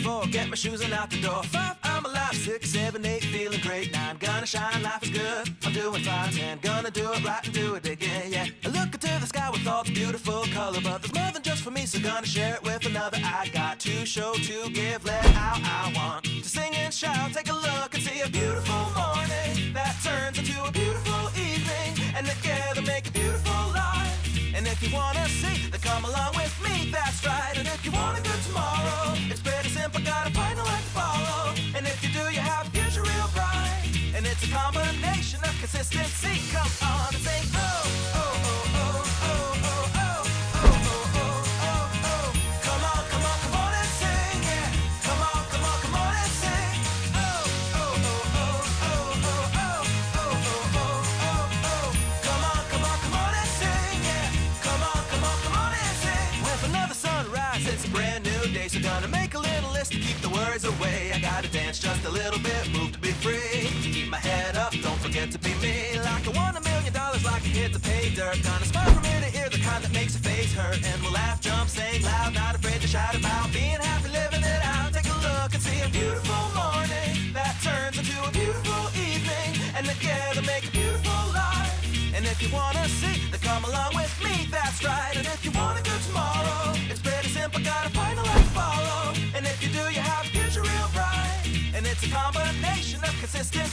4, get my shoes and out the door. 5, I'm alive. 6, 7, 8, feeling great. 9, gonna shine, life is good. I'm doing fine. 10, gonna do it right and do it again, yeah. I look into the sky with all its beautiful color, but there's more than just for me, so gonna share it with another. I got to show, to give, let out. I want to sing and shout. Take a look and see a beautiful morning that turns into a beautiful evening, and together make a beautiful life. And if you wanna see, then come along with me, that's right. And if you want a good tomorrow, it's pretty simple, gotta find a light to follow. And if you do, you have a future real bright. And it's a combination of consistency. Come on and sing, oh, oh, oh, oh, oh, oh, oh, oh, oh, oh, oh, oh. Come on, come on, come on and sing, yeah. Come on, come on, come on and sing. Oh, oh, oh, oh, oh, oh, oh, oh, oh, oh, oh, oh. Come on, come on, come on and sing, yeah. Come on, come on, come on and sing. With another sunrise, it's a brand new day, so gonna make a little list to keep the worries away. I gotta dance just a little bit, move to be free. Keep my head up, don't forget to be me. Like I won $1 million, like a hit to pay dirt. Gonna smile from ear to ear, the kind that makes your face hurt. And we'll laugh, jump, sing loud, not afraid to shout about being happy, living it out. Take a look and see a beautiful morning that turns into a beautiful evening, and together make a beautiful life. And if you wanna see, then come along with me, that's right. And if you want a good tomorrow, it's pretty simple, gotta find a light to follow. And if you do, you have a future real bright. And it's a combination of consistency